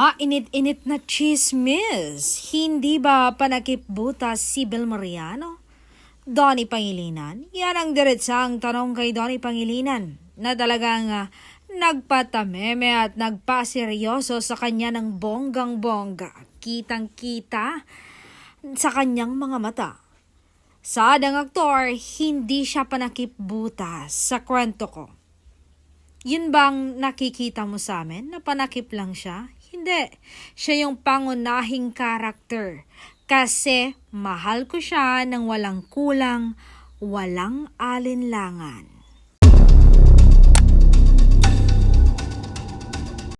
Mainit-init na chismis. Hindi ba panakipbutas si Bel Mariano? Donnie Pangilinan? Yan ang diretsang tanong kay Donnie Pangilinan na talagang nagpatameme at nagpaseryoso sa kanya ng bonggang-bongga. Kitang-kita sa kanyang mga mata. Saad ang aktor, hindi siya panakipbutas sa kwento ko. Yun bang nakikita mo sa amin na panakip lang siya? Hindi. Siya yung pangunahing karakter. Kasi mahal ko siya ng walang kulang, walang alinlangan.